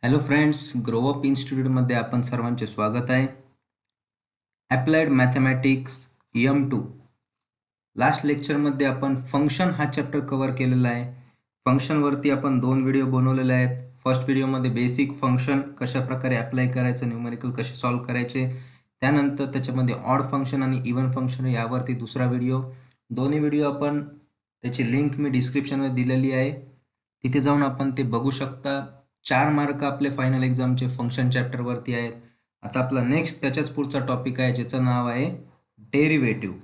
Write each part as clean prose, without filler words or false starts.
Hello friends, grow up इन्स्टिट्यूटमध्ये आपण सर्वांचे स्वागत आहे. ॲप्लाइड मॅथमॅटिक्स M2 लास्ट लेक्चरमध्ये आपण फंक्शन हा चॅप्टर कव्हर केलेला आहे. फंक्शनवरती आपण 2 व्हिडिओ बनवलेले आहेत. फर्स्ट व्हिडिओमध्ये बेसिक फंक्शन कशाप्रकारे अप्लाय करायचं, न्यूमेरिकल कसे सॉल्व्ह करायचे, त्यानंतर त्याच्यामध्ये ऑड फंक्शन आणि इव्हन फंक्शन यावरती दुसरा व्हिडिओ. दोन्ही व्हिडिओ आपण त्याची लिंक मी डिस्क्रिप्शनमध्ये दिलेली आहे, तिथे जाऊन आपण ते बघू शकता. 4 मार्क आपले फायनल एक्झामचे फंक्शन चॅप्टरवरती आहेत. आता आपला नेक्स्ट त्याच्याच पुढचा टॉपिक आहे, ज्याचं नाव आहे डेरिव्हेटिव्ह.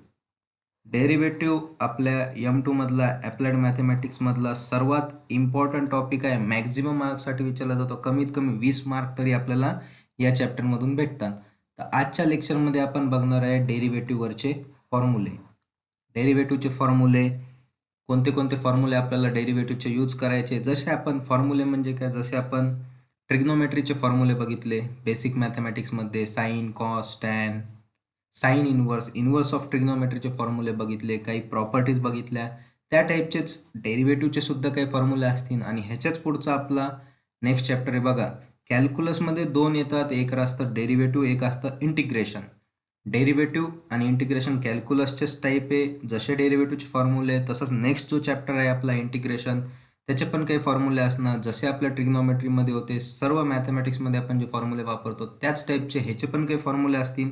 डेरिव्हेटिव्ह आपल्या M2 मधला ॲप्लाइड मॅथमॅटिक्समधला सर्वात इम्पॉर्टंट टॉपिक आहे. मॅक्झिमम मार्क्ससाठी विचारला जातो. कमीत कमी 20 मार्क तरी आपल्याला या चॅप्टरमधून भेटतात. तर आजच्या लेक्चरमध्ये आपण बघणार आहे डेरिव्हेटिव्हवरचे फॉर्म्युले. डेरिव्हेटिव्हचे फॉर्म्युले कोणते कोणते फॉर्म्युले आपल्याला डेरिव्हेटिव्हचे यूज करायचे. जसे आपण फॉर्म्युले म्हणजे काय, जसे आपण ट्रिग्नोमेट्रीचे फॉर्म्युले बघितले बेसिक मॅथमॅटिक्समध्ये, sine, cos, tan, sine inverse of ट्रिग्नोमेट्रीचे फॉर्म्युले बघितले, काही प्रॉपर्टीज बघितल्या. त्या टाईपचेच डेरिव्हेटिव्हचे सुद्धा काही फॉर्म्युले असतील. आणि ह्याच्याच पुढचा आपला नेक्स्ट चॅप्टर आहे बघा. कॅल्क्युलसमध्ये 2 येतात, एक असतं डेरिव्हेटिव्ह, एक असतं इंटिग्रेशन. डेरिव्हेटिव्ह आणि इंटिग्रेशन कॅल्क्युलसचेच टाईप आहे. जसे डेरिव्हेटिव्हचे फॉर्म्युले तसंच नेक्स्ट जो चॅप्टर आहे आपला इंटिग्रेशन, त्याचे पण काही फॉर्म्युले असणार. जसे आपल्या ट्रिग्नोमेट्रीमध्ये होते, सर्व मॅथमॅटिक्समध्ये आपण जे फॉर्म्युले वापरतो त्याच टाईपचे ह्याचे पण काही फॉर्म्युले असतील.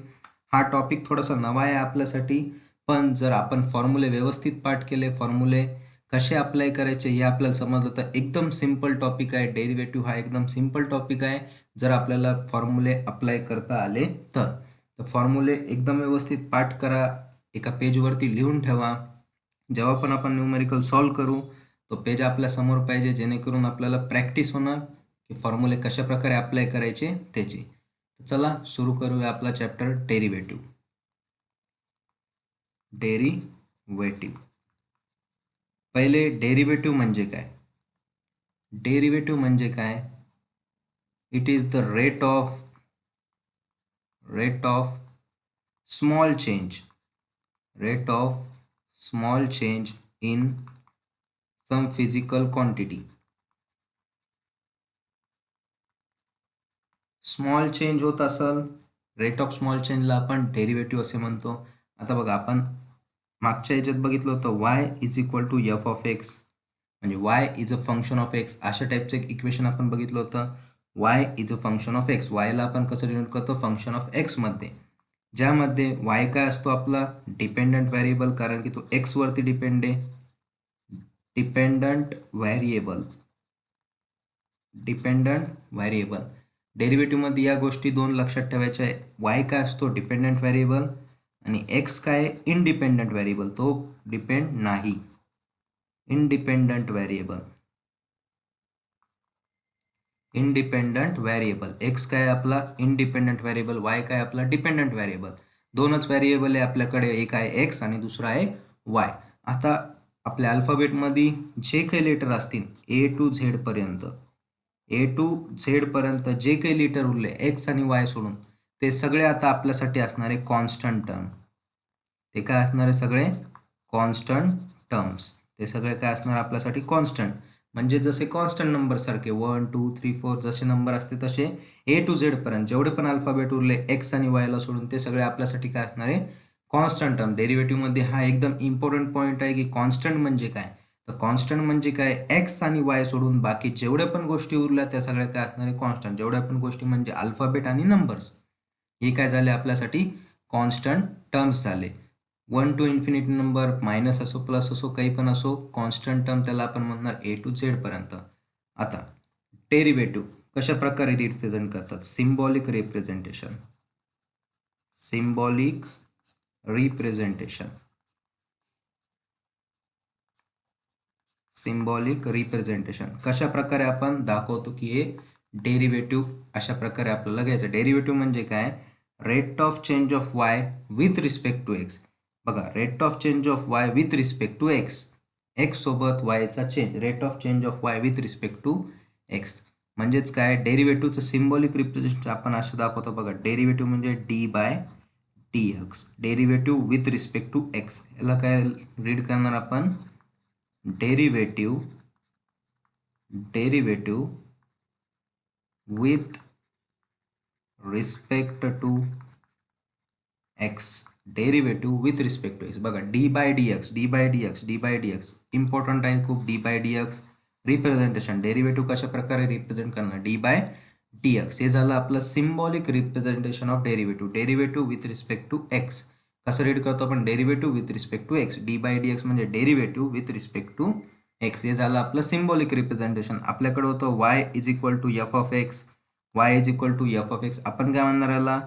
हा टॉपिक थोडासा नवा आहे आपल्यासाठी, पण जर आपण फॉर्म्युले व्यवस्थित पाठ केले, फॉर्म्युले कसे अप्लाय करायचे हे आपल्याला समजलं तर एकदम सिम्पल टॉपिक आहे. डेरिव्हेटिव्ह हा एकदम सिम्पल टॉपिक आहे, जर आपल्याला फॉर्म्युले अप्लाय करता आले तर. फॉर्म्युले एकदम व्यवस्थित पाठ करा, एका पेजवरती लिहून ठेवा. जेव्हा पण आपण न्यूमेरिकल सॉल्व्ह करू तो पेज आपल्या समोर पाहिजे, जेणेकरून आपल्याला प्रॅक्टिस होणार की फॉर्म्युले कशा प्रकारे अप्लाय करायचे त्याची. चला सुरू करूया आपला चॅप्टर डेरिव्हेटिव्ह. डेरिव्हेटिव्ह पहिले डेरिव्हेटिव्ह म्हणजे काय? डेरिव्हेटिव्ह म्हणजे काय? It is the rate of small change in some physical quantity. Small change होत असेल, रेट ऑफ स्मॉल चेंजला आपण डेरिव्हेटिव्ह असे म्हणतो. आता बघा, आपण मागच्या याच्यात बघितलं होतं y is equal to f of x, म्हणजे y is a function of x. अशा टाईपचं एक इक्वेशन आपण बघितलं होतं. y is a function of x, वायला आपण कसं डिनोट करतो, फंक्शन ऑफ एक्समध्ये, ज्यामध्ये y काय असतो आपला डिपेंडंट व्हेरिएबल, कारण की तो x वरती डिपेंड आहे. डिपेंडंट व्हेरिएबल डेरिव्हेटिव्हमध्ये या गोष्टी 2 लक्षात ठेवायच्या आहे. y काय असतो डिपेंडंट व्हेरिएबल, आणि x काय इंडिपेंडंट व्हेरिएबल, तो डिपेंड नाही. इंडिपेंडंट व्हेरिएबल x काय आपला इंडिपेंडंट व्हेरिएबल, y काय आपला डिपेंडंट व्हेरिएबल. दोनच व्हेरिएबल आहे आपल्याकडे, एक आहे x आणि दुसरा आहे y. आता आपल्या अल्फाबेटमध्ये जे काही लेटर असतील A to Z पर्यंत, जे काही लेटर उरले x आणि y सोडून, ते सगळे आता आपल्यासाठी असणारे कॉन्स्टंट टर्म. ते काय असणारे सगळे कॉन्स्टंट टर्म्स. ते सगळे काय असणार आपल्यासाठी कॉन्स्टंट, म्हणजे जसे कॉन्स्टंट नंबर सारखे 1 2 3 4 जसे नंबर असते तसे A to Z पर्यंत जेवढे पण अल्फाबेट उरले x आणि y ला सोडून, ते सगळे आपल्यासाठी काय असणारे कॉन्स्टंट टर्म. डेरिव्हेटिव्हमध्ये हा एकदम इम्पॉर्टंट पॉईंट आहे की कॉन्स्टंट म्हणजे काय. तर कॉन्स्टंट म्हणजे काय, x आणि y सोडून बाकी जेवढ्या पण गोष्टी उरल्या त्या सगळ्या काय असणारे कॉन्स्टंट. जेवढ्या पण गोष्टी म्हणजे अल्फाबेट आणि नंबर्स, हे काय झाले आपल्यासाठी कॉन्स्टंट टर्म्स झाले. 1 टू इन्फिनिटी नंबर, मायनस असो प्लस असो काही पण असो, कॉन्स्टंट टर्म त्याला आपण म्हणणार A to Z पर्यंत. आता डेरिव्हेटिव्ह कशा प्रकारे रिप्रेझेंट करतात, सिम्बॉलिक रिप्रेझेंटेशन कशा प्रकारे आपण दाखवतो की हे डेरिव्हेटिव्ह अशा प्रकारे आपल्याला घ्यायचं. डेरिव्हेटिव्ह म्हणजे काय, rate of change of y with respect to x. बघा, rate of change of y with respect to x, x सोबत y चा change, rate of change of y with respect to x. म्हणजेच काय, डेरिव्हेटिव्हचं symbolic representation आपण असं दाखवतो बघा. Derivative म्हणजे d/dx, derivative with respect to x. याला काय रीड करणार आपण, derivative with respect to x, derivative with respect to x. बघा d by d x, d by d x, d by d x important आहे खूप. D by d x representation, derivative कशा प्रकारे represent करणार, D by d x. हे झालं आपलं symbolic representation of derivative. Derivative with respect to x कसं read करतो आपण, derivative with respect to x. D by d x म्हणजे derivative with respect to x. हे झालं आपलं सिम्बॉलिक रिप्रेझेंटेशन. आपल्याकडे होतं y is equal to f of x, y is equal to f of x. आपण काय म्हणणार याला,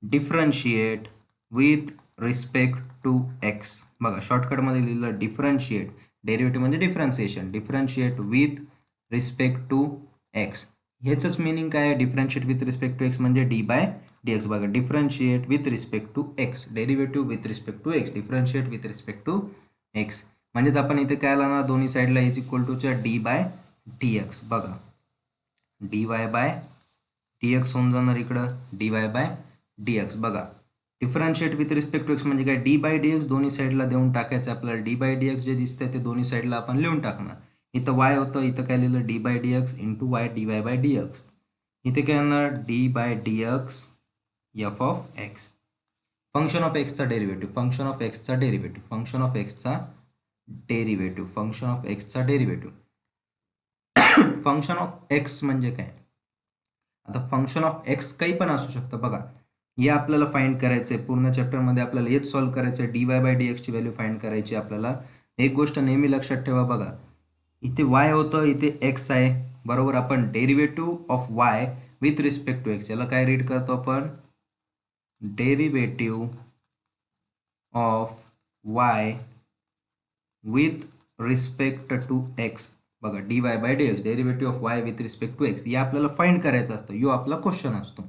differentiate with respect to x. बघा शॉर्टकटमध्ये लिहिलं डिफरन्शिएट, डेरिव्हेटिव्ह म्हणजे differentiation, differentiate with respect to x. ह्याचंच मिनिंग काय आहे, differentiate with respect to x म्हणजे डी बाय डी एक्स. बघा differentiate with respect to x, derivative with respect to x, differentiate with respect to x. म्हणजेच आपण इथे काय लावणार, दोन्ही साईडला इज इक्वल टूच्या डी बाय डी एक्स. बघा d y by d x होऊन जाणार इकडं d y by d x. बघा differentiate with respect to x म्हणजे काय, डी बाय डी एक्स दोन्ही साईडला देऊन टाकायचं आपल्याला. डी बाय डी एक्स जे दिसतंय ते दोन्ही साईडला आपण लिहून टाकणार. इथं वाय होतं, इथं काय लिहिलं d by d x into y d y by d x. इथे काय येणार d by d x f of x. Function of एक्सचा डेरिव्हेटिव्ह, फंक्शन ऑफ एक्सचा डेरिव्हेटिव्ह, फंक्शन ऑफ एक्सचा डेरिव्हेटिव्ह, फंक्शन ऑफ एक्सचा डेरिव्हेटिव्ह. फंक्शन ऑफ एक्स म्हणजे काय, आता फंक्शन ऑफ एक्स काही पण असू शकतं. बघा हे आपल्याला फाइंड करायचं आहे, पूर्ण चॅप्टरमध्ये आपल्याला हेच सॉल्व्ह करायचं आहे. डी वाय बाय डी एक्सची व्हॅल्यू फाइंड करायची आपल्याला. एक गोष्ट नेहमी लक्षात ठेवा, बघा इथे वाय होतं, इथे एक्स आहे बरोबर. आपण derivative of y with respect to x, याला काय रीड करतो आपण, derivative of y with respect to x. बघा d y by d x, derivative of y with respect to x, हे आपल्याला फाइंड करायचं असतं. यो आपला क्वेश्चन असतो,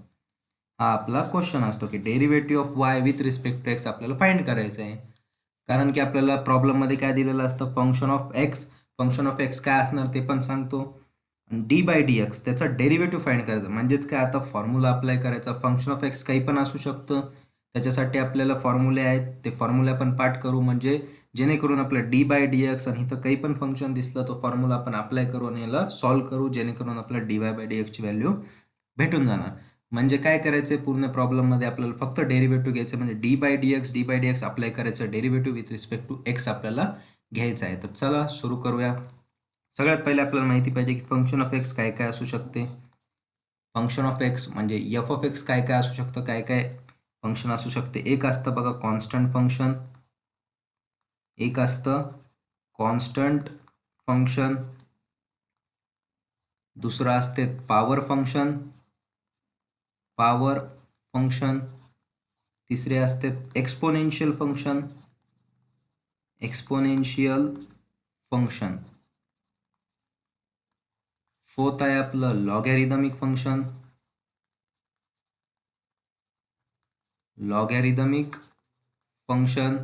हा आपला क्वेश्चन असतो की derivative of y with respect to x आपल्याला फाइंड करायचं आहे. कारण की आपल्याला प्रॉब्लेममध्ये काय दिलेलं असतं, function of x. Function of x काय असणार ते पण सांगतो. डी बाय डी एक्स त्याचा डेरिव्हेटिव्ह फाइंड करायचा. म्हणजेच काय, आता फॉर्म्युला अप्लाय करायचा. फंक्शन ऑफ एक्स काही पण असू शकतं, त्याच्यासाठी आपल्याला फॉर्म्युले आहेत, ते फॉर्म्युले आपण पाठ करू. म्हणजे जेणेकरून आपलं डी बाय डी एक्स आणि इथं काही पण फंक्शन दिसलं तो फॉर्म्युला आपण अप्लाय करू आणि याला सॉल्व्ह करू, जेणेकरून आपल्याला डी वाय बाय डी एक्सची व्हॅल्यू भेटून जाणार. म्हणजे काय करायचं आहे, पूर्ण प्रॉब्लेममध्ये आपल्याला फक्त डेरिव्हेटिव्ह घ्यायचं, म्हणजे d by d x apply करायचं, derivative with respect to x आपल्याला घ्यायचं आहे. तर चला सुरू करूया. सगळ्यात पहिले आपल्याला माहिती पाहिजे की फंक्शन ऑफ एक्स काय काय असू शकते. फंक्शन ऑफ एक्स म्हणजे एफ ऑफ एक्स काय काय असू शकतं, काय काय फंक्शन असू शकते. एक असतं बघा कॉन्स्टंट फंक्शन, एक असतं कॉन्स्टंट फंक्शन, दुसरं असते पॉवर फंक्शन, पॉवर फंक्शन, तिसरे असते exponential function, exponential function, fourth आहे आपलं logarithmic function, logarithmic function,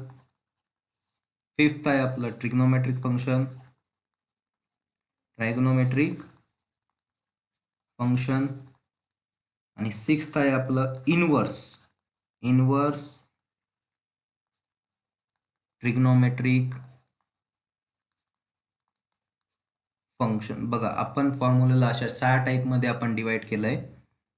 fifth आहे आपलं ट्रिग्नोमेट्रिक फंक्शन, ट्रायग्नोमेट्रिक फंक्शन, आणि सिक्स्थ आहे आपलं इनवर्स, इनवर्स ट्रिग्नोमेट्रिक फंक्शन. बघा आपण फॉर्म्युलाला अशा 6 टाईपमध्ये आपण डिवाइड केलं आहे.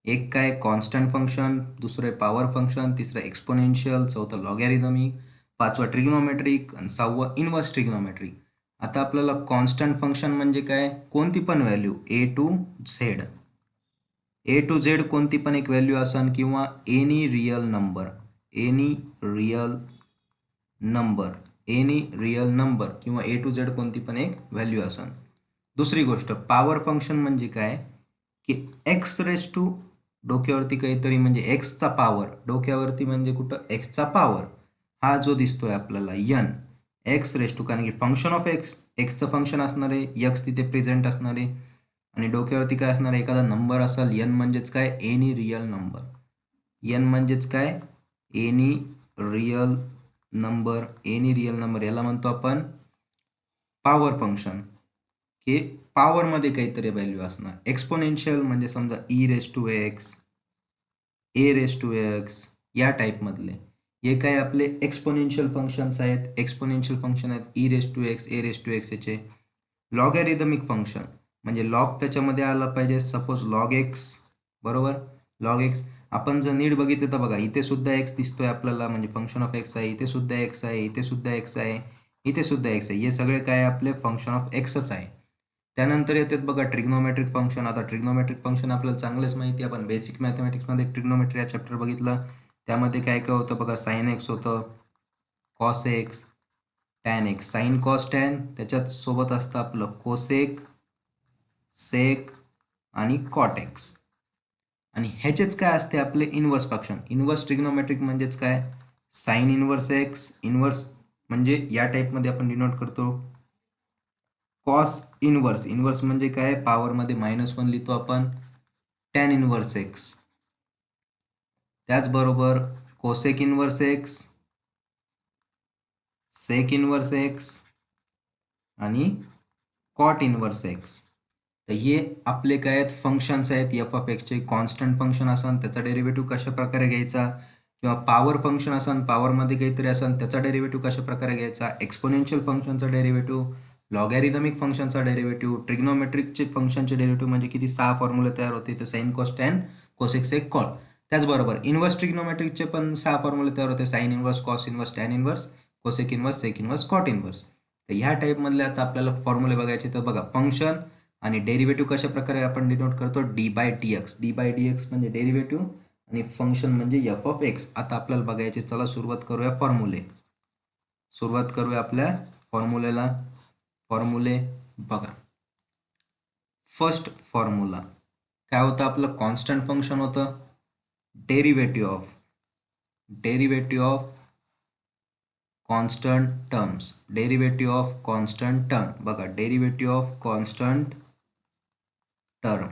एक काय कॉन्स्टंट फंक्शन, दुसरं पॉवर फंक्शन, तिसरं एक्सपोनेन्शियल, चौथं लॉगॅरिदमिक, पाचवं ट्रिग्नोमेट्रिक आणि सहावं इनवर्स ट्रिग्नोमेट्रिक. आता आपल्याला कॉन्स्टंट फंक्शन म्हणजे काय, कोणती पण value a to z, a to z कोणती पण एक व्हॅल्यू असन किंवा any real number, any real number, any real number किंवा ए टू झेड कोणती पण एक व्हॅल्यू असन. दुसरी गोष्ट पॉवर फंक्शन म्हणजे काय की एक्स रेस टू डोक्यावरती काहीतरी म्हणजे एक्सचा पॉवर, डोक्यावरती म्हणजे कुठं एक्सचा पॉवर, हा जो दिसतोय आपल्याला यन, एक्स रेस टू, कारण की फंक्शन ऑफ एक्स, एक्सचं फंक्शन असणार आहे, एक्स तिथे प्रेझेंट असणार आहे आणि डोक्यावरती काय असणार आहे, एखादा नंबर असेल. एन म्हणजेच काय, एनी रियल नंबर, एन म्हणजेच काय, any real number, any real number, याला म्हणतो आपण पॉवर फंक्शन. की पॉवरमध्ये काहीतरी व्हॅल्यू असणार. एक्सपोनेन्शियल म्हणजे समजा e raise to x, a raise to x, या टाईपमधले हे काय आपले एक्सपोनेन्शियल फंक्शन्स आहेत. एक्सपोनेन्शियल फंक्शन आहेत e raise to x, a raise to x याचे. लॉगॅरिदमिक फंक्शन म्हणजे लॉग त्याच्यामध्ये आला पाहिजे. सपोज लॉग एक्स बरोबर. लॉग एक्स आपण जर नीट बघितलं तर बघा इथे सुद्धा एक्स दिसतोय आपल्याला, म्हणजे फंक्शन ऑफ एक्स आहे. इथे सुद्धा एक्स आहे, इथे सुद्धा एक्स आहे, इथे सुद्धा एक्स आहे. हे सगळे काय आपले फंक्शन ऑफ एक्सच आहे. त्यानंतर येतात बघा ट्रिग्नोमेट्रिक फंक्शन. आता ट्रिग्नोमेट्रिक फंक्शन आपल्याला चांगलंच माहिती आहे. आपण बेसिक मॅथमॅटिक्समध्ये ट्रिग्नोमेट्री या चॅप्टर बघितलं. त्यामध्ये काय काय होतं बघा, साइन एक्स होतं, cos x, tan x. Sine cos tan, त्याच्यात सोबत असतं आपलं कोसेक, सेक आणि कॉट एक्स. आणि ह्याचेच काय असते आपले इन्व्हर्स फंक्शन. इन्व्हर्स ट्रिग्नोमेट्रिक म्हणजेच काय, साइन इन्व्हर्स एक्स. इन्व्हर्स म्हणजे या टाईपमध्ये आपण डिनोट करतो. कॉस इन्व्हर्स, इन्व्हर्स म्हणजे काय, पॉवरमध्ये -1 लिहितो आपण, टॅन इन्व्हर्स एक्स. त्याचबरोबर कोसेक इन्व्हर्स एक्स, सेक इन्व्हर्स एक्स आणि कॉट इन्व्हर्स एक्स. तर हे आपले काय आहेत, फंक्शन्स आहेत. एफ ऑफ एक्सचे कॉन्स्टंट फंक्शन असन त्याचा डेरिव्हेटिव्ह कशा प्रकारे घ्यायचा, किंवा पॉवर फंक्शन असन पॉवरमध्ये काहीतरी असन त्याचा डेरिव्हेटिव्ह कशा प्रकारे घ्यायचा, एक्सपोनेन्शियल फंक्शनचा डेरिव्हेटिव्ह, लॉगॅरिथमिक फंक्शनचा डेरिव्हेटिव्ह, ट्रिग्नोमेट्रिकचे फंक्शनचे डेरिव्हेटिव्ह, म्हणजे किती 6 फॉर्म्युले तयार होते. तर sine cos tan cosec sec cot. त्याचबरोबर इन्व्हर्स ट्रिग्नोमेट्रिकचे पण 6 फॉर्म्युले तयार होते. Sine inverse, cos inverse, tan inverse, cosec inverse, sec inverse, cot inverse. तर ह्या टाईपमधले आता आपल्याला फॉर्म्युले बघायचे. तर बघा फंक्शन आणि डेरिव्हेटिव्ह कशा प्रकारे आपण डिनोट करतो, d by d x. D by d x म्हणजे डेरिव्हेटिव्ह आणि फंक्शन म्हणजे एफ ऑफ एक्स. आता आपल्याला बघायचे. चला सुरुवात करूया फॉर्म्युले. सुरुवात करूया आपल्या फॉर्म्युलेला. फॉर्म्युले बघा. फर्स्ट फॉर्म्युला काय होतं आपलं, कॉन्स्टंट फंक्शन होतं. Derivative of constant terms. Derivative of constant term. बघा derivative of constant term,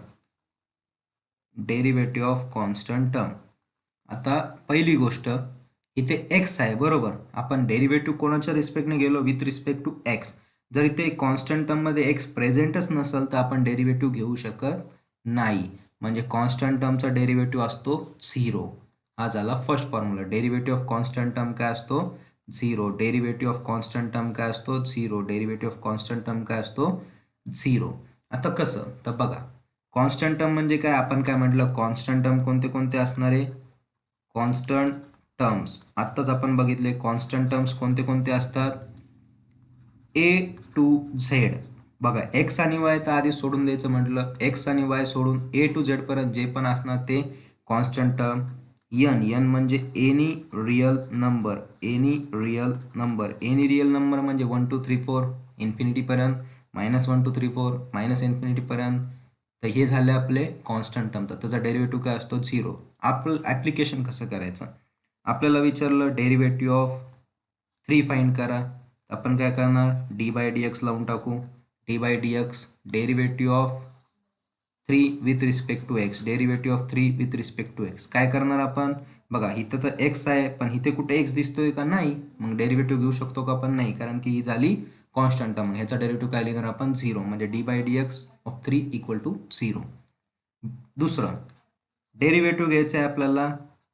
derivative of constant term. आता पहिली गोष्ट, इथे एक्स आहे बरोबर. आपण डेरिव्हेटिव्ह कोणाच्या रिस्पेक्टने गेलो, विथ रिस्पेक्ट टू एक्स. जर इथे कॉन्स्टंट टर्ममध्ये एक्स प्रेझेंटच नसेल तर आपण डेरिव्हेटिव्ह घेऊ शकत नाही. म्हणजे कॉन्स्टंट टर्मचा डेरिव्हेटिव्ह असतो 0. हा झाला first formula. Derivative of constant term काय असतो, 0. डेरिव्हेटिव्ह ऑफ कॉन्स्टंट टर्म काय असतो, 0. डेरिव्हेटिव्ह ऑफ कॉन्स्टंट टर्म काय असतो, 0. आता कसं, तर बघा कॉन्स्टंट टर्म म्हणजे काय, आपण काय म्हटलं, कॉन्स्टंट टर्म कोणते कोणते असणार आहे, कॉन्स्टंट टर्म्स. आत्ताच आपण बघितले कॉन्स्टंट टर्म्स कोणते कोणते असतात, ए टू झेड. बघा एक्स आणि वाय तर आधी सोडून द्यायचं म्हटलं, एक्स आणि वाय सोडून ए टू झेड पर्यंत जे पण असणार ते कॉन्स्टंट टर्म. एन म्हणजे any real number. Any real number. Any real number म्हणजे 1 2 3 4 इन्फिनिटीपर्यंत, -1 2 3 4 मायनस इन्फिनिटीपर्यंत. तर हे झाले आपले कॉन्स्टंट टर्म. तर त्याचा डेरिव्हेटिव्ह काय असतो, 0. आपलं ॲप्लिकेशन कसं करायचं, आपल्याला विचारलं डेरिव्हेटिव्ह ऑफ 3 फाइंड करा. आपण काय करणार, डी बाय डी एक्स लावून टाकू. D by d x derivative of 3 with respect to x. Derivative of 3 with respect to x. काय करणार आपण, बघा इथं तर एक्स आहे पण इथे कुठे एक्स दिसतोय का, नाही. मग डेरिव्हेटिव्ह घेऊ शकतो का आपण, नाही, कारण की ही झाली कॉन्स्टंट टर्म. ह्याचा डेरिव्हेटिव्ह काय लिहिणार आपण, 0. म्हणजे d by d x of 3 equal to 0. दुसरं डेरिव्हेटिव्ह घ्यायचा आहे आपल्याला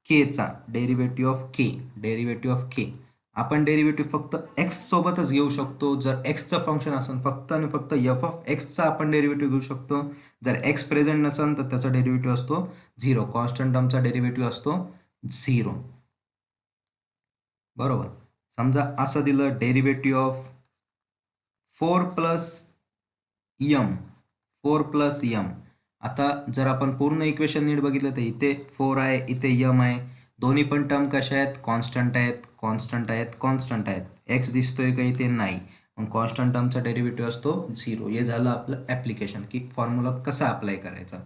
केचा. Derivative of K. Derivative of K आपण डेरिव्हेटिव्ह फक्त एक्स सोबतच घेऊ शकतो. जर एक्सचं फंक्शन असेल फक्त आणि फक्त एफ ऑफ एक्सचा आपण डेरिव्हेटिव्ह घेऊ शकतो. जर एक्स प्रेझेंट नसेल तर त्याचा डेरिव्हेटिव्ह असतो 0. कॉन्स्टंट टर्मचा डेरिव्हेटिव्ह असतो 0. बरोबर. समजा असं दिलं derivative of 4 plus m. 4 plus m. आता जर आपण पूर्ण इक्वेशन नीट बघितलं तर इथे 4 आहे, इथे यम आहे. दोन्ही पण टर्म कशा आहेत, कॉन्स्टंट आहेत, कॉन्स्टंट आहेत, कॉन्स्टंट आहेत. एक्स दिसतोय का इथे, नाही. मग कॉन्स्टंट टर्मचा डेरिव्हेटिव्ह असतो 0. हे झालं आपलं ॲप्लिकेशन, की फॉर्म्युला कसा अप्लाय करायचा.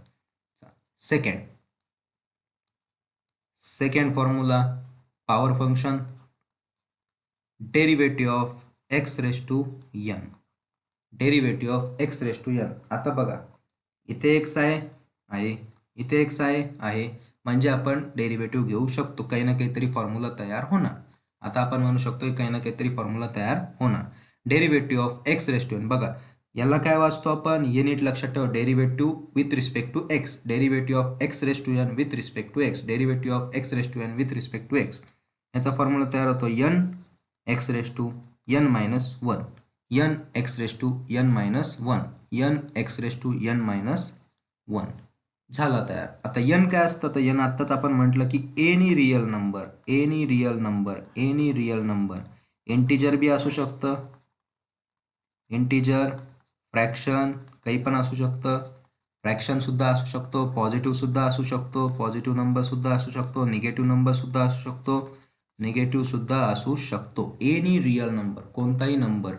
Second formula, power function, derivative of x raise to n. Derivative of x raise to n. आता बघा इथे एक्स आहे, इथे एक्स आहे, म्हणजे आपण डेरिव्हेटिव्ह घेऊ शकतो. काही ना काहीतरी फॉर्म्युला तयार होणार. आता आपण म्हणू शकतो काही ना काहीतरी फॉर्म्युला तयार होणार. Derivative of x raise to n. बघा याला काय वाचतो आपण, हे नीट लक्षात ठेवा, derivative with respect to x. Derivative of x raise to n with respect to x. Derivative of x raise to n with respect to x. याचा फॉर्म्युला तयार होतो n x raise to n minus 1. N x raise to n minus 1. N x raise to n minus 1. झाला तयार. आता n काय असतं, तर n आत्ताच आपण म्हटलं की एनी रिअल नंबर इंटिजर बी असू शकतं, इंटिजर, फ्रॅक्शन काही पण असू शकतं, फ्रॅक्शन सुद्धा असू शकतो, पॉझिटिव्ह सुद्धा असू शकतो, पॉझिटिव्ह नंबर सुद्धा असू शकतो, निगेटिव्ह नंबर सुद्धा असू शकतो, निगेटिव्ह सुद्धा असू शकतो. एनी रिअल नंबर, कोणताही नंबर.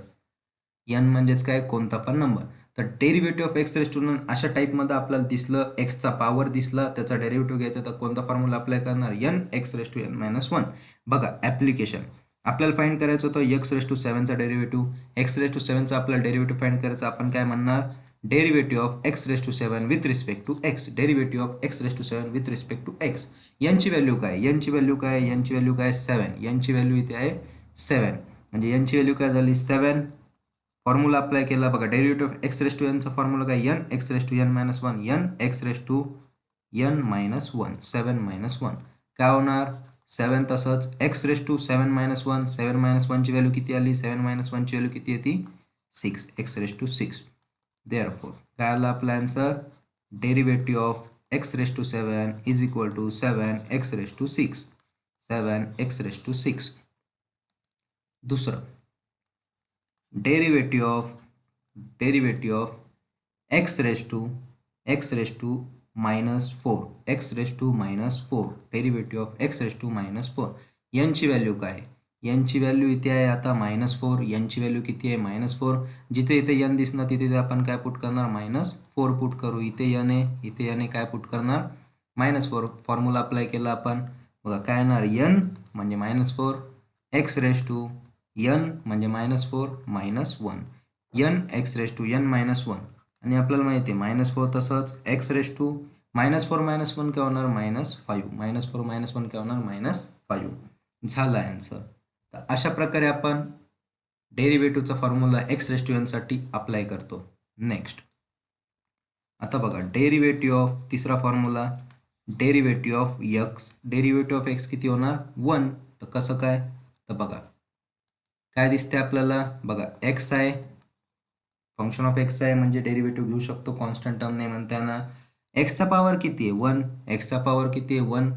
n म्हणजेच काय, कोणता पण नंबर. तर derivative of x raise to n अशा टाईपमध्ये आपल्याला दिसलं, एक्सचा पॉवर दिसला, त्याचा डेरिव्हेटिव्ह घ्यायचा, तर कोणता फॉर्म्युला अप्लाय करणार, n x raise to n minus one. बघा ॲप्लिकेशन आपल्याला फाइंड करायचं होतं एक्स रेस टू सेवनचा डेरिव्हेटिव्ह, एक्स रेस टू सेवनचा आपल्याला डेरिव्हेटिव्ह फाइंड करायचा. आपण काय म्हणणार, derivative of x raise to seven with respect to x, derivative of x raise to seven with respect to x. यांची व्हॅल्यू काय, यांची व्हॅल्यू काय, यांची व्हॅल्यू काय, 7. यांची व्हॅल्यू इथे आहे 7, म्हणजे यांची व्हॅल्यू काय झाली 7. फॉर्म्युला अप्लाय केला बघा, derivative of x raise to एनचा फॉर्म्युला काय, n x raise to n minus one, n x raise to n minus one, 7 minus one काय होणार 7. तसंच x raise to 7 minus one, 7 minus वनची व्हॅल्यू किती आली, 7 मायनस वनची व्हॅल्यू किती येते 6, एक्स रेस टू 6. देअरफॉर काय आला आपला answer, derivative of x raise to 7 is equal to 7 x raise to 6, 7 x raise to 6. दुसरं, derivative of x raise to minus four, x raise to minus four, derivative of x raise to minus four. यांची value काय, यांची value इथे आहे आता minus four, यांची value किती आहे मायनस फोर. जिथे इथे n दिसणार तिथे आपण काय पुट करणार, मायनस फोर पुट करू. इथे n आहे, इथे n आहे, काय पुट करणार मायनस फोर. फॉर्म्युला अप्लाय केला आपण, बघा काय येणार, n म्हणजे minus four, x raise to n म्हणजे minus four minus one, n x raise to n minus one. आणि आपल्याला माहिती आहे मायनस फोर, तसंच x raise to minus four minus one काय होणार minus five, minus four minus one काय होणार मायनस फाईव्ह. झाला आन्सर. तर अशा प्रकारे आपण डेरिव्हेटिव्हचा फॉर्म्युला एक्स रेस टू एनसाठी अप्लाय करतो. नेक्स्ट आता बघा, डेरिव्हेटिव्ह ऑफ तिसरा फॉर्म्युला, derivative of x, derivative of x किती होणार 1. तर कसं काय, तर बघा काय दिसते आपल्याला, बघा एक्स आहे, फंक्शन ऑफ एक्स आहे म्हणजे डेरिव्हेटिव्ह घेऊ शकतो, कॉन्स्टंट टर्म नाही म्हणताना. एक्सचा पॉवर किती आहे 1, एक्सचा पॉवर किती आहे 1.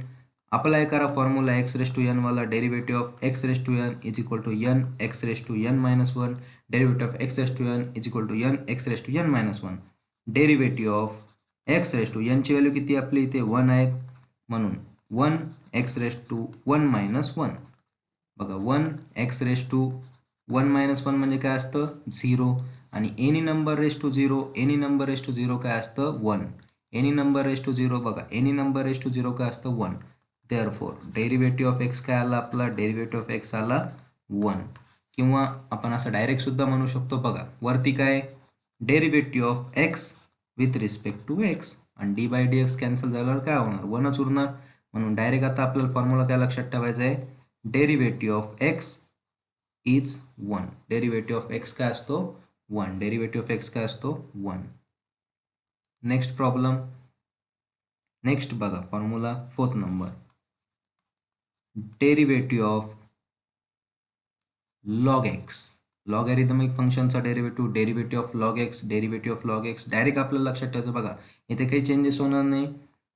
अप्लाय करा formula x raise to n वाला, derivative of x raise to n is equal to n x raise to n minus one, derivative of x raise to n is equal to n x raise to n minus one. Derivative of x raise to एनची value किती आपली इथे 1 आहेत, म्हणून 1 x raise to 1 minus one. बघा 1 x raise to 1 minus one म्हणजे काय असतं 0, आणि any number raise to 0, any number raise to 0 काय असतं 1, एनी नंबर रेस टू 0, बघा एनी नंबर रेस टू 0 काय असतं 1. देअरफॉर डेरिव्हेटिव्ह ऑफ एक्स काय आला आपला, डेरिव्हेटिव्ह ऑफ एक्स आला 1. किंवा आपण असं डायरेक्ट सुद्धा म्हणू शकतो, बघा वरती काय derivative of x with respect to x, आणि d by d x cancel झाल्यावर काय होणार 1च उरणार. म्हणून डायरेक्ट आता आपल्याला फॉर्म्युला काय लक्षात ठेवायचा आहे, derivative of x is 1, derivative of x काय असतो 1, डेरिव्हेटिव्ह ऑफ एक्स काय असतो 1. नेक्स्ट प्रॉब्लेम, नेक्स्ट बघा फॉर्म्युला 4th नंबर, derivative of log x, logarithmic फंक्शनचा derivative, derivative of log x, derivative of log x direct आपल्याला लक्षात ठेवायचं. बघा इथे काही चेंजेस होणार नाही,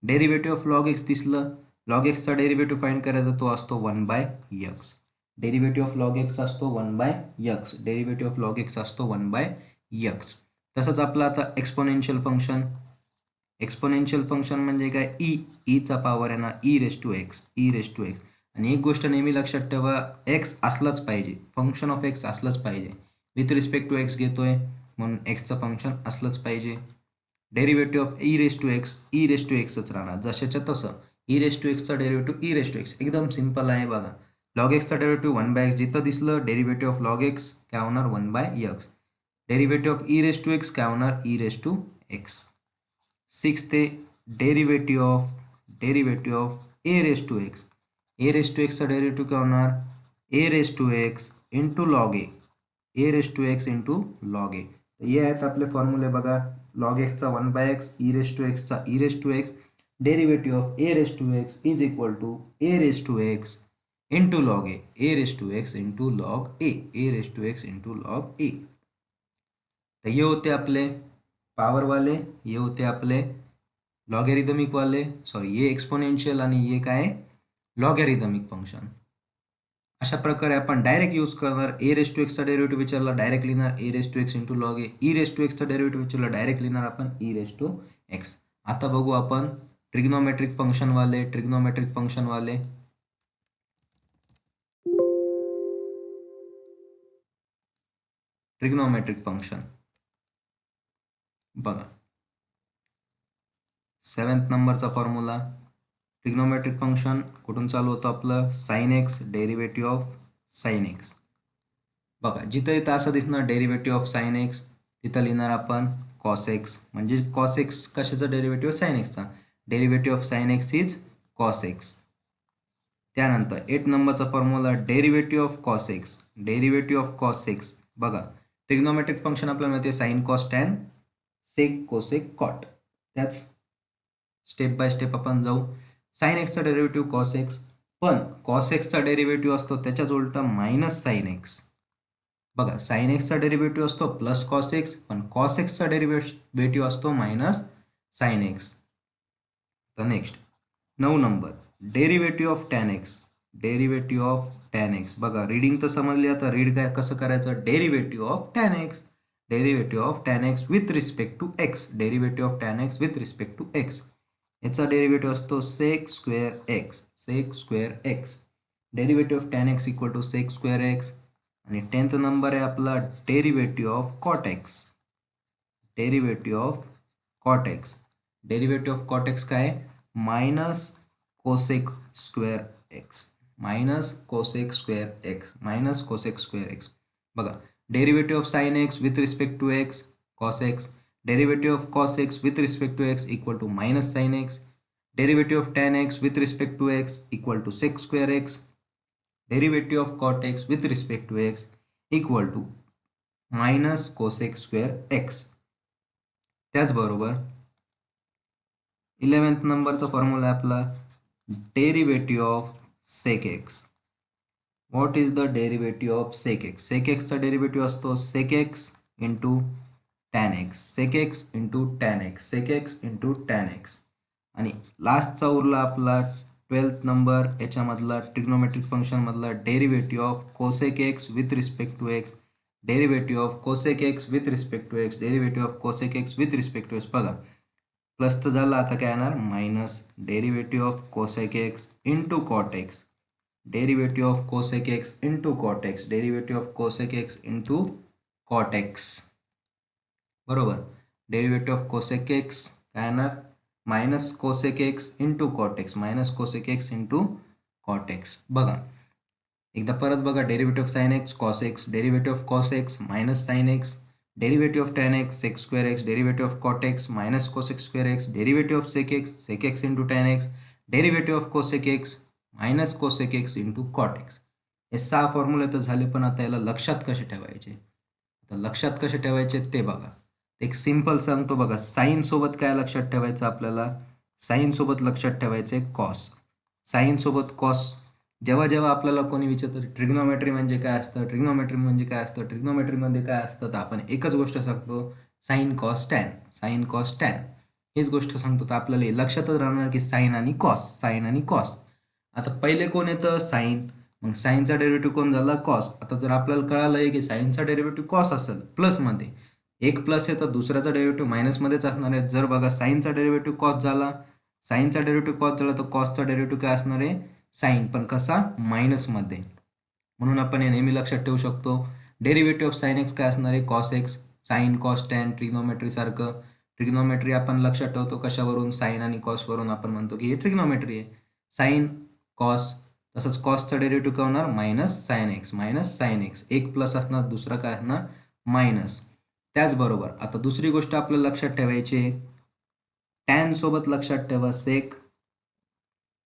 डेरिव्हेटिव्ह ऑफ लॉग एक्स दिसलं, लॉग एक्सचा डेरिव्हेटिव्ह फाइंड करायचा, तो असतो 1 by x. Derivative of log x असतो 1 by x, derivative of log x असतो 1 बाय एक्स. तसंच आपलं आता एक्सपोनेन्शियल फंक्शन, एक्सपोनेन्शियल फंक्शन म्हणजे काय, ईचा पॉवर येणार e raise to x, e raise to x. आणि एक गोष्ट नेहमी लक्षात ठेवा, एक्स असलाच पाहिजे, फंक्शन ऑफ एक्स असलंच पाहिजे. विथ रिस्पेक्ट टू एक्स घेतोय म्हणून एक्सचं फंक्शन असलंच पाहिजे. Derivative of e raise to एक्सच राहणार जशाच्या तसं. ई रेस टू एक्सचा derivative e raise to x, एकदम सिम्पल आहे बघा. लॉग एक्सचा डेरिव्हेटिव्ह 1 बाय एक्स, जिथं दिसलं डेरिव्हेटिव्ह ऑफ लॉग एक्स काय होणार 1 by x. Derivative of e raise to x काय होणार ई रेस टू एक्स. 6 ते derivative of a raise to x, a raise to एक्सचा डेरिव्हेटिव्ह काय होणार a raise to x into log a, a raise to x into log a. हे आहेत आपले फॉर्म्युले बघा, लॉग एक्सचा 1 by x, e raise to एक्सचा e raise to x, derivative of a raise to x is equal to a raise to x into log a, a raise to x into log a, a raise to x into log a. तर हे होते आपले पॉवरवाले, हे होते आपले logarithmic वाले ये exponential आणि हे काय लॉगॅरिथमिक फंक्शन. अशा प्रकारे आपण डायरेक्ट यूज करणार. ए रेस टू एक्सचा डेरिव्हेटिव्ह विचारला डायरेक्ट लिहिणार a raise to x into log a. E raise to एक्सचा डेरिव्हेटिव्ह विचारला डायरेक्ट लिहिणार आपण ई रेस टू एक्स. आता बघू आपण ट्रिग्नोमेट्रिक फंक्शन वाले. ट्रिग्नोमेट्रिक फंक्शन बघा 7th नंबरचा फॉर्म्युला. ट्रिग्नोमेट्रिक फंक्शन कुठून चालू होतं आपलं sign x derivative of sine x. बघा जिथं इथं असं दिसणार डेरिव्हेटिव्ह ऑफ साइन एक्स तिथं लिहिणार आपण कॉस एक्स. म्हणजे कॉस एक्स कशाचा डेरिव्हेटिव्ह साइन एक्सचा. Derivative of sine x is cos x. त्यानंतर 8 नंबरचा formula derivative of cos x. बघा ट्रिग्नोमेट्रिक फंक्शन आपल्याला माहिती आहे sine cos tan sec cosec cot. त्याच स्टेप बाय स्टेप आपण जाऊ. साइन एक्सचा डेरिव्हेटिव्ह कॉस एक्स, पण कॉस एक्सचा डेरिव्हेटिव्ह असतो त्याच्याच उलट मायनस साइन एक्स. बघा साइन एक्सचा डेरिव्हेटिव्ह असतो प्लस कॉस एक्स, पण कॉस एक्सचा डेरिव्हेटिव्ह असतो मायनस साइन एक्स. तर next 9 number derivative of tan x. बघा रीडिंग तर समजली. आता रीड काय कसं करायचं. Derivative of tan x with respect to x. याचा डेरिव्हेटिव्ह असतो sec square x. Derivative of tan x equal to sec square x. आणि 10th नंबर आहे आपला derivative of cot x. Derivative of cot x काय minus cosec square x. बघा derivative of sine x with respect to x cos x. Derivative of cos x with respect to x equal to minus sine x. Derivative of tan x with respect to x equal to sec square x. Derivative of cot x with respect to x equal to minus cosec square x. त्याचबरोबर 11th नंबरचा formula आहे आपला derivative of sec x. What is the derivative of sec x. Sec एक्सचा derivative असतो sec x into tan x. आणि लास्टचा उरला आपला 12th नंबर याच्यामधला ट्रिग्नोमेट्रिक फंक्शनमधला derivative of cosec x with respect to x. बघा प्लस तर झालं, आता काय येणार minus derivative of cosec x into cot x. बरोबर. डेरिव्हेटिव्ह ऑफ कोसेक एक्स काय येणार minus cosec x into cot x. बघा एकदा परत बघा derivative of sine x cos x, derivative of cos x minus sine x, derivative of tan x sec square x, derivative of cot x minus cosec square x, derivative of sec x into tan x, derivative of cosec x minus cosec x into cot x. हे 6 फॉर्म्युले तर झाले, पण आता याला लक्षात कसे ठेवायचे ते बघा. एक सिंपल सांगतो बघा. साइन सोबत काय लक्षात ठेवायचं आपल्याला. साइन सोबत लक्षात ठेवायचे कॉस. जेव्हा आपल्याला कोणी विचारतं ट्रिग्नोमेट्री म्हणजे काय असतं, ट्रिग्नोमेट्रीमध्ये काय असतं, तर आपण एकच गोष्ट सांगतो साइन कॉस टॅन. हीच गोष्ट सांगतो. तर आपल्याला लक्षातच राहणार की साइन आणि कॉस. आता पहिले कोण येतं साइन, मग साइनचा डेरिव्हेटिव्ह कोण झाला कॉस. आता जर आपल्याला कळालं आहे की साइनचा डेरिव्हेटिव्ह कॉस असेल प्लसमध्ये, एक प्लस आहे तर दुसऱ्याचा डेरिव्हेटिव्ह मायनसमध्येच असणार आहे. जर बघा साइनचा डेरिव्हेटिव्ह कॉस झाला तर कॉसचा डेरिव्हेटिव्ह काय असणार आहे साइन, पण कसा मायनसमध्ये. म्हणून आपण हे नेहमी लक्षात ठेवू शकतो. डेरिव्हेटिव्ह ऑफ साइन एक्स काय असणार आहे cos x. Sine cos tan trigonometry सारखं. ट्रिग्नोमेट्री आपण लक्षात ठेवतो कशावरून, साइन आणि कॉसवरून. आपण म्हणतो की हे ट्रिग्नोमेट्री आहे. साइन कॉस, तसंच कॉसचा डेरिव्हेटिव्ह काय होणार मायनस साइन एक्स. एक प्लस असणार, दुसरा काय असणार मायनस. त्याचबरोबर आता दुसरी गोष्ट आपल्याला लक्षात ठेवायची, टॅन सोबत लक्षात ठेवा सेक,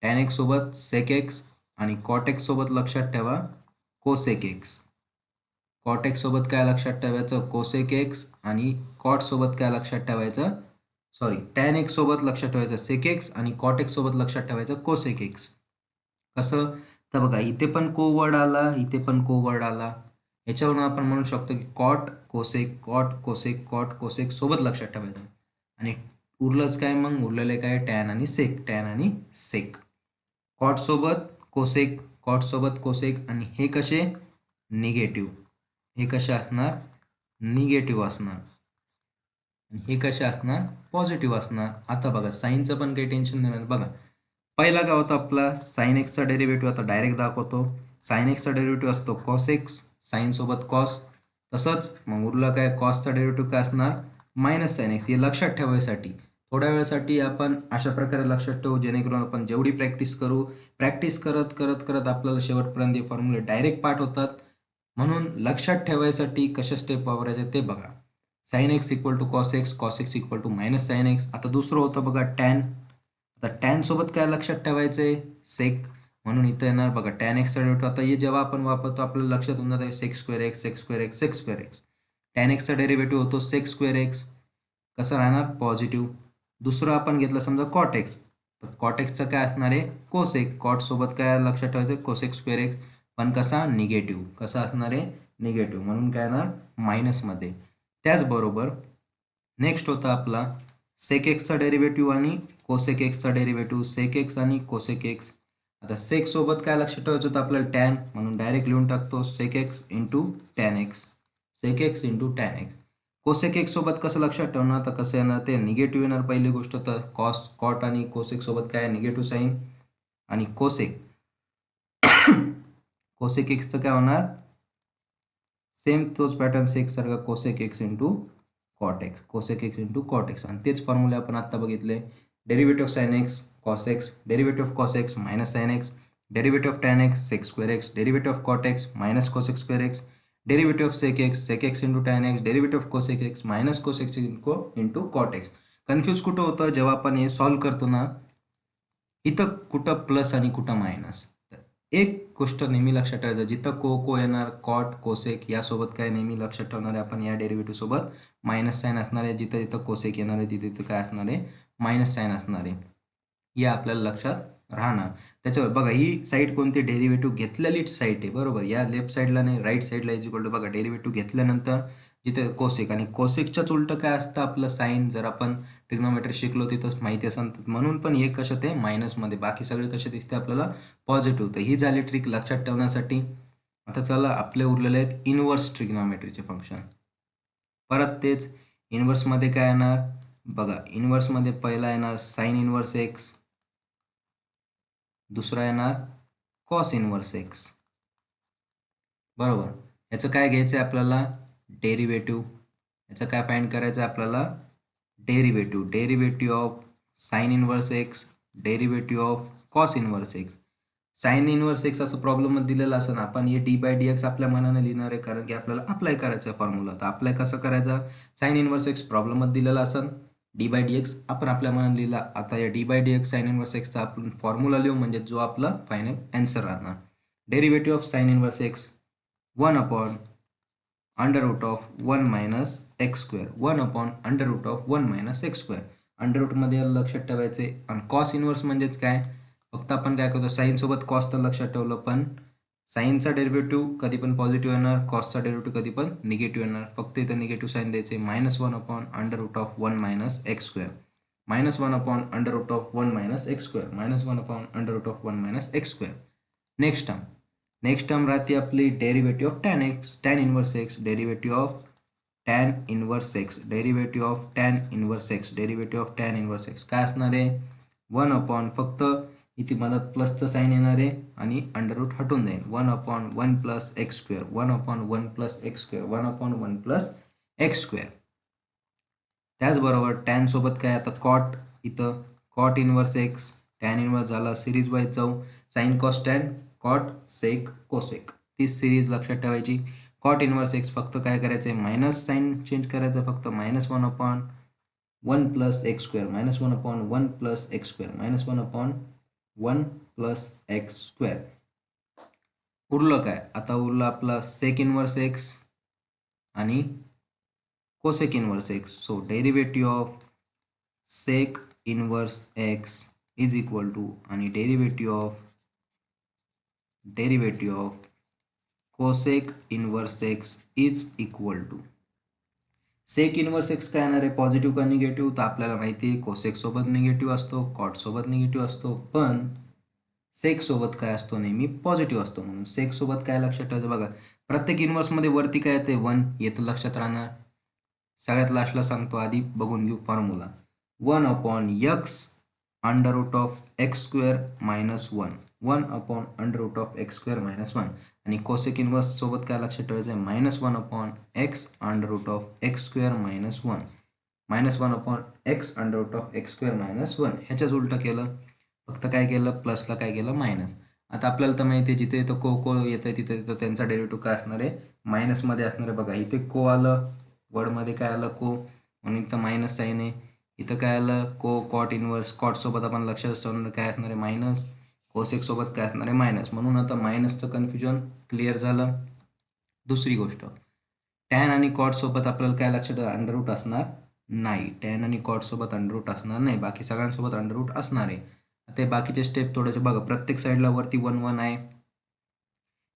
टॅन एक्स सोबत सेक एक्स, आणि कॉट एक्स सोबत लक्षात ठेवा कोसेक एक्स. सोबत काय लक्षात ठेवायचं कोसेक एक्स, आणि कॉट सोबत काय लक्षात ठेवायचं टॅन एक्स सोबत लक्षात ठेवायचं सेक एक्स, आणि कॉट एक्स सोबत लक्षात ठेवायचं कोसेक एक्स. कसं तर बघा इथे पण कोवर्ड आला, याच्यावरून आपण म्हणू शकतो की कॉट कोसेक सोबत लक्षात ठेवायचं. आणि उरलंच काय मग? उरलेले काय? टॅन आणि सेक, टॅन आणि सेक. कॉट सोबत कोसेक, कॉट सोबत कोसेक, आणि हे कसे? निगेटिव्ह. हे कसे असणार? निगेटिव्ह असणार. हे कसे असणार? पॉझिटिव्ह असणार. आता बघा साईनचं पण काही टेन्शन नाही. बघा पहिला काय होता आपला? साइन एक्सचा डेरिव्हेटिव्ह. आता डायरेक्ट दाखवतो. साइन एक्सचा डेरिव्हेटिव्ह असतो कॉस एक्स, साइन सोबत कॉस. तसंच मग उरलं काय? कॉसचा डेरिव्हेटिव्ह काय असणार? Minus sine x. हे लक्षात ठेवायसाठी थोड्या वेळासाठी आपण अशा प्रकारे लक्षात ठेवू, जेणेकरून आपण जेवढी प्रॅक्टिस करू, प्रॅक्टिस करत करत करत आपल्याला शेवटपर्यंत हे फॉर्म्युले डायरेक्ट पाठ होतात. म्हणून लक्षात ठेवायसाठी कशा स्टेप वापरायचे ते बघा. Sine x equal to cos x equal to minus sine x. आता दुसरं होतं बघा टॅन. आता टॅन सोबत काय लक्षात ठेवायचंय? सेक. म्हणून इथं येणार बघा टॅन एक्सचा डेरिव्हेटिव्ह. आता हे जेव्हा आपण वापरतो आपल्याला लक्षात होऊन जातं sec square x, sec square x, sec square x. Tan एक्सचा डेरिव्हेटिव्ह होतो सेक स्क्वेअर एक्स. कसं राहणार? पॉझिटिव्ह. दुसरं आपण घेतलं समजा कॉट एक्स, तर कॉट एक्सचं काय असणार आहे? कोसेक. कॉट सोबत काय लक्षात ठेवायचं? कोसेक स्क्वेअर एक्स, पण कसा? निगेटिव्ह. कसा असणार आहे? निगेटिव्ह. म्हणून काय येणार? मायनसमध्ये. त्याचबरोबर नेक्स्ट होता आपला सेक एक्सचा डेरिव्हेटिव्ह आणि कोसेक एक्सचा डेरिव्हेटिव्ह. सेक एक्स आणि कोसेक एक्स. आता सेक सोबत काय लक्षात ठेवायचं होतं आपल्याला? टॅन. म्हणून डायरेक्ट लिहून टाकतो sec x into tan x. Sec x into tan x. Cosec x सोबत कसं लक्षात ठेवणार? तर कसं येणार? ते निगेटिव्ह येणार पहिली गोष्ट. तर कॉट आणि कोसेक सोबत काय? Negative sign. आणि कोसेक कोसेक एक्सचं काय होणार? सेम तोच पॅटर्न सेक सारखा, cosec x into cot x, cosec x into cot x. आणि तेच फॉर्म्युले आपण आता बघितले. Derivative of sine x cos x, derivative of cos x minus sine x, derivative of tan x sec square x, derivative of cot x minus cosec square x, derivative of sec x into tan x, derivative of cosec x minus cosec into cot x. Confuse कुठं होतं? जेव्हा आपण हे solve करतो ना, इथं कुठं plus आणि कुठं मायनस. एक गोष्ट नेहमी लक्षात ठेवायचं, जिथं को येणार कॉट कोसेक यासोबत काय नेहमी लक्षात ठेवणार आहे आपण? या डेरिव्हेटिव्ह सोबत मायनस साईन असणार आहे. जिथं जिथं कोसेक येणार आहे तिथे तिथं काय असणार आहे? मायनस साईन असणार आहे. हे आपल्याला लक्षात राहणार. त्याच्यावर बघा ही साईड कोणती? डेरिव्हेटिव्ह घेतलेलीच साईड आहे, बरोबर. या लेफ्ट साईडला नाही, राईट साईडला इज इक्वल टू बघा डेरिव्हेटिव्ह घेतल्यानंतर जिथे कोसेक, आणि कोसेकच्याच उलटं काय असतं आपलं? साईन. जर आपण ट्रिग्नोमेट्री शिकलो तिथंच माहिती असेल. म्हणून पण हे कशात आहे? मायनसमध्ये. बाकी सगळे कसे दिसते आपल्याला? पॉझिटिव्ह. तर ही झाली ट्रिक लक्षात ठेवण्यासाठी. आता चला आपले उरलेले आहेत इनव्हर्स ट्रिग्नोमेट्रीचे फंक्शन. परत तेच इनव्हर्समध्ये काय येणार? बघा इनव्हर्समध्ये पहिला येणार साइन इनव्हर्स एक्स, दुसरा येणार कॉस इनव्हर्स एक्स, बरोबर. याचं काय घ्यायचं आहे आपल्याला? डेरिव्हेटिव्ह. याचं काय फाइंड करायचं आहे आपल्याला? Derivative. Derivative of sine inverse x, derivative of cos inverse x. Sine inverse x असं प्रॉब्लेममध्ये दिलेलं असं ना, आपण हे डी बाय डी एक्स आपल्या मनाने लिहिणार आहे, कारण की आपल्याला अप्लाय करायचं आहे फॉर्म्युला. तर अप्लाय कसं करायचा? साइन इनव्हर्स एक्स प्रॉब्लेममध्ये दिलेला असेल, डी बाय डी एक्स आपण आपल्या मनाने लिहिला. आता या d by d x sine inverse एक्सचा आपण फॉर्म्युला लिहू, म्हणजे जो आपला फायनल आन्सर राहणार. Derivative of sine inverse x 1 upon under root of 1 minus x square, 1 upon under root of 1 minus x square. Under रूटमध्ये लक्षात ठेवायचे. आणि कॉस इनव्हर्स म्हणजेच काय? फक्त आपण काय करतो? साईन सोबत कॉस तर लक्षात ठेवलं, पण साईनचा डेरिव्हेटिव्ह कधी पण पॉझिटिव्ह येणार, कॉसचा डेरिव्हेटिव्ह कधी पण निगेटिव्ह येणार. फक्त इथं निगेटिव्ह साईन द्यायचे. -1 upon under root of 1 minus x square, -1 upon under root of 1 minus x square, -1 upon under root of 1 minus x square. Next term राहते आपली derivative of tan x, tan inverse x, derivative of tan inverse x, derivative of tan inverse x, derivative of tan inverse x काय असणार आहे? 1 upon, फक्त इथे मधात प्लसचं sine येणार आहे आणि अंडर रूट हटून जाईल. 1 upon 1 plus x square, 1 upon 1 plus x square, 1 upon 1 plus x square. त्याचबरोबर टॅन सोबत काय? आता कॉट, इथं cot inverse x, tan inverse झाला. सिरीज वाईज जाऊ, sine cos tan, cot sec cosec, ती सिरीज लक्षात ठेवायची. कॉट इनव्हर्स एक्स फक्त काय करायचं आहे? मायनस साईन चेंज करायचं, फक्त -1 upon 1 plus x square, -1 upon 1 plus x square, -1 upon 1 plus x square. उरलं काय? आता उरलं आपला सेक इनव्हर्स एक्स आणि cosec inverse x. So derivative of sec inverse x is equal to, आणि derivative of cosec inverse x is equal to sec inverse x काय येणार आहे, पॉझिटिव्ह का निगेटिव्ह, तर आपल्याला माहिती आहे कोसेक सोबत निगेटिव्ह असतो, कॉट सोबत निगेटिव्ह असतो, पण सेक सोबत काय असतो, नेहमी पॉझिटिव्ह असतो. म्हणून सेक सोबत काय लक्षात ठेवायचं बघा, प्रत्येक इनवर्समध्ये वरती काय येते, 1 येतं लक्षात राहणार. सगळ्यात लास्टला सांगतो, आधी बघून घेऊ formula. 1/x under root of x square minus 1, 1 under root of x square minus 1. आणि कोसेक इनवर्स सोबत काय लक्षात ठेवायचं आहे, -1/x under root of x square minus 1, -1/x under root of x square minus 1. ह्याच्याच उलटं केलं, फक्त काय केलं, प्लसला काय केलं, मायनस. आता आपल्याला तर माहिती आहे जिथे इथं को येतं आहे तिथे त्यांचा डेरिव्हेटिव्ह काय असणार आहे, मायनसमध्ये असणार आहे. बघा इथे को आलं, वर्डमध्ये काय आलं, को, म्हणून इथं मायनस साईन आहे. इथं काय आलं, को कॉट इनवर्स, कॉटसोबत आपण लक्षात ठेवणार काय असणार आहे, मायनस, कोसेक सोबत काय असणार आहे, मायनस. म्हणून आता मायनसचं कन्फ्युजन क्लिअर झालं. दुसरी गोष्ट, टॅन आणि कॉट सोबत आपल्याला काय लक्षात अंडर रूट असणार नाही, टॅन आणि कॉट सोबत अंडर रूट असणार नाही, बाकी सगळ्यांसोबत अंडर रूट असणार आहे. ते बाकीचे स्टेप थोडेसे बघा, प्रत्येक साईडला वरती 1 1 आहे,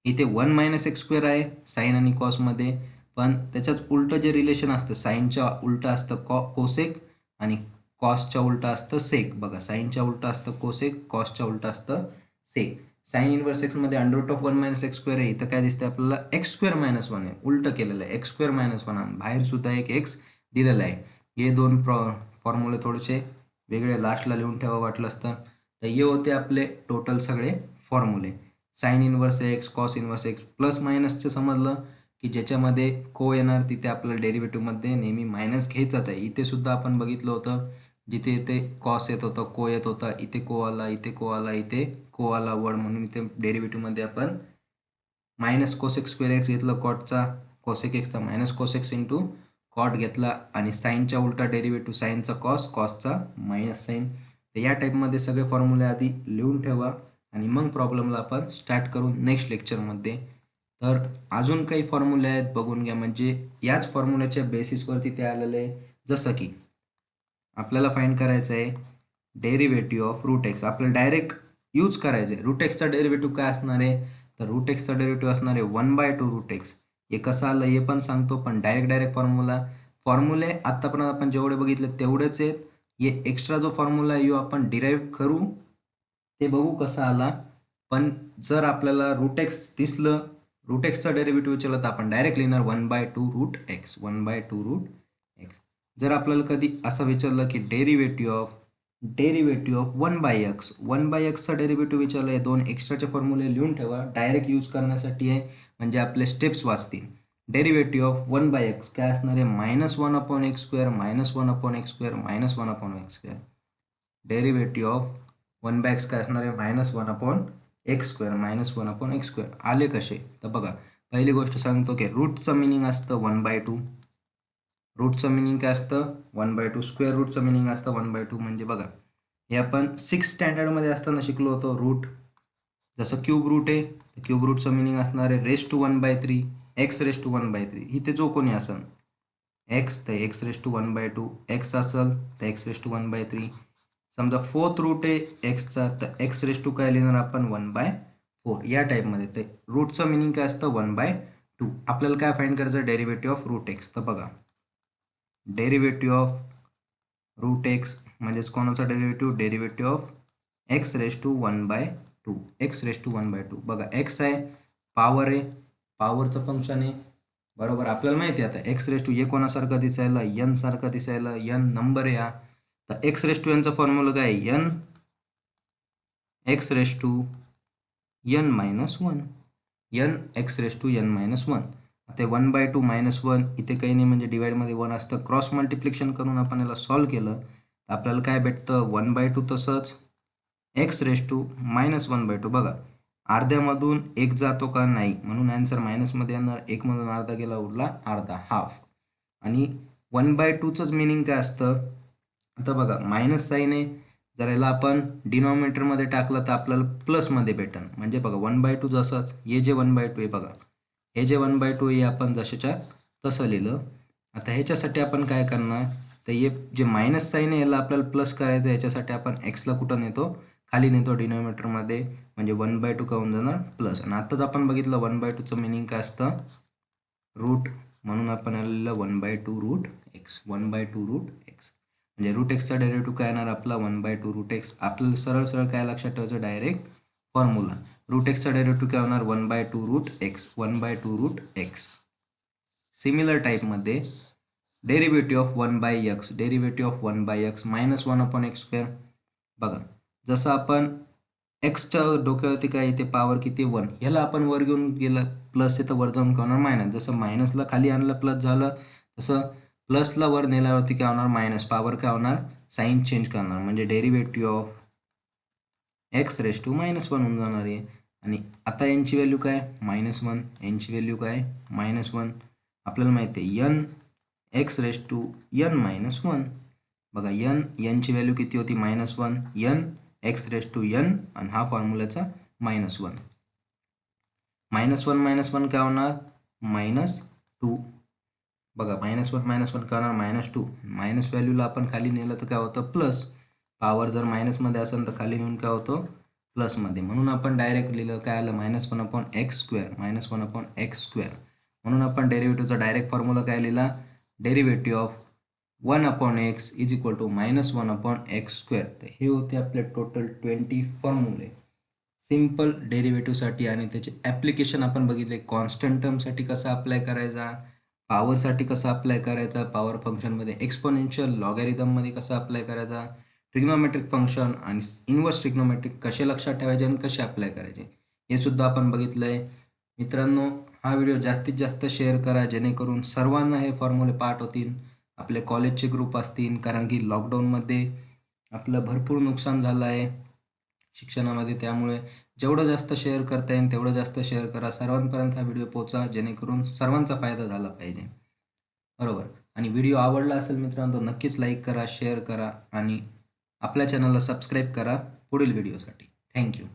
इथे 1 - एक्स स्क्वेअर आहे साईन आणि कॉसमध्ये, पण त्याच्यात उलटं जे रिलेशन असतं, साईनच्या उलटं असतं कोसेक आणि कॉसच्या उलटं असतं सेक. बघा साईनच्या उलटं असतं कोसेक, कॉसच्या उलटं असतं सेक. साईन इनवर्स एक्समध्ये under root of 1 - x square आहे, इथं काय दिसतं आपल्याला, एक्स स्क्वेअर मायनस 1 आहे, उलटं केलेलं आहे, एक्स स्क्वेअर मायनस 1, बाहेर सुद्धा एक एक्स दिलेला आहे. हे दोन फॉर्म्युले थोडेसे वेगळे लास्टला लिहून ठेवा वाटलं असतं. तर हे होते आपले टोटल सगळे फॉर्म्युले. Sine inverse x, cos inverse x, plus मायनसचं समजलं की ज्याच्यामध्ये को येणार तिथे आपल्याला डेरिव्हेटिव्हमध्ये नेहमी मायनस घ्यायचाच आहे. इथे सुद्धा आपण बघितलं होतं, जिथे इथे कॉस येत होता, को येत होता, इथे को आला, इथे को आला, इथे को आला वर्ड, म्हणून इथे डेरिव्हेटिव्हमध्ये आपण मायनस कोसेक स्क्वेअर एक्स घेतलं, कॉटचा कोसेक एक्सचा मायनस कोसेक्स इंटू कॉट घेतला, आणि साईनच्या उलटा डेरिव्हेटिव्ह, साईनचा कॉस, कॉसचा मायनस साईन. तर या टाईपमध्ये सगळे फॉर्म्युले आधी लिहून ठेवा आणि मग प्रॉब्लेमला आपण स्टार्ट करू नेक्स्ट लेक्चरमध्ये. तर अजून काही फॉर्म्युले आहेत बघून घ्या, म्हणजे याच फॉर्म्युल्याच्या बेसिसवरती ते आलेले आहे. जसं की आपल्याला फाइंड करायचं आहे डेरिव्हेटिव्ह ऑफ रूट एक्स, आपल्याला डायरेक्ट यूज करायचं आहे. रूट एक्सचा डेरिव्हेटिव्ह काय असणार आहे, तर रूट एक्सचा डेरिव्हेटिव्ह असणार आहे 1/2 रूट एक्स. हे कसं आलं हे पण सांगतो, पण डायरेक्ट फॉर्म्युले आत्तापर्यंत आपण जेवढे बघितले तेवढेच आहेत. हे एक्स्ट्रा जो फॉर्म्युला आहे आपण डिराईव्ह करू, ते बघू कसा आला. पण जर आपल्याला रूट एक्स दिसलं, रूट एक्सचा डेरिव्हेटिव्ह विचारलं, तर आपण डायरेक्ट लिहिणार 1/2 रूट एक्स, 1/2 रूट एक्स. जर आपल्याला कधी असं विचारलं की डेरिव्हेटिव्ह ऑफ 1/x, 1/xचा डेरिव्हेटिव्ह विचारलं, हे दोन एक्स्ट्राचे फॉर्म्युले लिहून ठेवा, डायरेक्ट यूज करण्यासाठी आहे, म्हणजे आपले स्टेप्स वाचतील. डेरिव्हेटिव्ह ऑफ 1/x काय असणार आहे, -1/x square, -1/x square, -1/x square. Derivative of 1/x काय असणार आहे, -1/x स्क्वेअर, -1/x स्क्वेअर. आले कसे, तर बघा पहिली गोष्ट सांगतो की रूटचं मिनिंग असतं 1/2, रूटचं मिनिंग काय असतं 1/2, स्क्वेअर रूटचं मिनिंग असतं 1/2. म्हणजे बघा हे आपण 6 स्टँडर्डमध्ये असताना शिकलो होतो. रूट जसं क्यूब रूट आहे, क्यूब रूटचं मिनिंग असणार आहे raise to 1/3, x raise to 1/3. इथे जो कोणी असेल एक्स, तर एक्स रेस टू 1/2, एक्स असेल तर एक्स रेस टू 1/3. समजा फोर्थ रूट आहे एक्सचा, तर एक्स रेस टू काय लिहिणार आपण 1/4. या टाईपमध्ये ते रूटचं मिनिंग काय असतं 1/2. आपल्याला काय फाइंड करायचं, डेरिव्हेटिव्ह ऑफ रूट एक्स. तर बघा डेरिव्हेटिव्ह ऑफ रूट एक्स म्हणजेच कोणाचा derivative, derivative of x raise to 1/2, x raise to 1/2. बघा एक्स आहे, पॉवर आहे, पॉवरचं फंक्शन आहे, बरोबर. आपल्याला माहिती आहे आता एक्स रेस टू हे कोणासारखं दिसायला, यन सारखं दिसायला, यन नंबर आहे हा. तर एक्स रेस टू यांचा फॉर्म्युला काय आहे, n x raise to n minus 1, n x raise to n minus 1. आता 1/2 -1 इथे काही नाही, म्हणजे डिवाइडमध्ये 1 असतं. क्रॉस मल्टिप्लिकेशन करून आपण याला सॉल्व केलं तर आपल्याला काय भेटतं 1/2, तसंच एक्स रेस टू -1/2. बघा अर्ध्यामधून एक जातो का, नाही, म्हणून आन्सर मायनसमध्ये येणार. एकमधून अर्धा गेला, उरला अर्धा, हाफ. आणि 1/2चंच मिनिंग काय असतं, आता बघा मायनस साईन आहे, जर याला आपण डिनॉमिनेटरमध्ये टाकलं तर आपल्याला प्लसमध्ये भेटेल. म्हणजे बघा 1/2 जसंच, हे जे 1/2 आहे बघा, हे जे 1/2 आहे आपण जशाच्या तसं लिहिलं. आता ह्याच्यासाठी आपण काय करणार, तर हे जे मायनस साईन आहे याला आपल्याला प्लस करायचं आहे. याच्यासाठी आपण एक्सला कुठं नेतो, खाली नेतो डिनॉमिनेटरमध्ये, म्हणजे 1/2 का होऊन जाणार प्लस. आणि आत्ताच आपण बघितलं 1/2चं मिनिंग काय असतं, रूट म्हणून आपण आलेलं 1/2 रूट एक्स. 1/2 रूट एक्स म्हणजे रूट एक्सचा डेरिव्हेटिव्ह काय येणार आपला 1/2 रूट एक्स. आपल्याला सरळ सरळ काय लक्षात ठेवायचं डायरेक्ट फॉर्म्युला. रूट एक्सचा डेरिव्हेटिव्ह काय होणार 1/2 root x. 1/2 root x. Similar टाईपमध्ये derivative of 1/x. Derivative of 1/x minus 1/x². बघा जसं आपण एक्सच्या डोक्यावरती काय येते पॉवर किती 1. ह्याला आपण वर घेऊन गेलं प्लस इथं वर जाऊन काय होणार मायनस. जसं मायनसला खाली आणलं प्लस झालं तसं प्लसला वर नेल्यावरती काय होणार मायनस. पॉवर काय होणार साईन चेंज करणार म्हणजे डेरिव्हेटिव्ह ऑफ x⁻⁻1 होऊन जाणार आहे. आणि आता यांची व्हॅल्यू काय -1. यांची व्हॅल्यू काय -1. आपल्याला माहिती आहे n x⁻n-1. बघा यांची व्हॅल्यू किती होती -1. n x⁻n आणि हा फॉर्म्युलाचा -1. -1 काय होणार -2. बघा -1 काय होणार -2. मायनस व्हॅल्यूला आपण खाली नेलं तर काय होतं प्लस. पॉवर जर मायनसमध्ये असेल तर खाली नेऊन काय होतं प्लसमध्ये. म्हणून आपण डायरेक्ट लिहिलं काय आलं -1/x². -1/x². म्हणून आपण डेरिव्हेटिव्हचा डायरेक्ट फॉर्म्युला काय लिहिला derivative of 1/x is equal to -1/x². तर हे होते आपले टोटल 20 फॉर्म्युले सिम्पल डेरिव्हेटिव्हसाठी. आणि त्याचे ॲप्लिकेशन आपण बघितले. कॉन्स्टंट टर्मसाठी कसा अप्लाय करायचा, पॉवरसाठी कसा अप्लाय करायचा, पॉवर फंक्शनमध्ये एक्सपोनेन्शियल लॉगॅरिथममध्ये कसा अप्लाय करायचा, ट्रिग्नोमेट्रिक फंक्शन आणि इनव्हर्स ट्रिग्नोमेट्रिक कसे लक्षात ठेवायचे आणि कसे अप्लाय करायचे हे सुद्धा आपण बघितलं आहे. मित्रांनो हा व्हिडिओ जास्तीत जास्त शेअर करा जेणेकरून सर्वांना हे फॉर्म्युले पाठ होतील. आपले कॉलेजचे ग्रुप असतील कारण की लॉकडाऊनमध्ये आपलं भरपूर नुकसान झालं आहे शिक्षणामध्ये. त्यामुळे जेवढं जास्त शेअर करता येईल तेवढं जास्त शेअर करा. सर्वांपर्यंत हा व्हिडिओ पोहोचा जेणेकरून सर्वांचा फायदा झाला पाहिजे. बरोबर. आणि व्हिडिओ आवडला असेल मित्रांनो तर नक्कीच लाईक करा, शेअर करा आणि आपल्या चॅनलला सबस्क्राईब करा पुढील व्हिडिओसाठी. थँक्यू.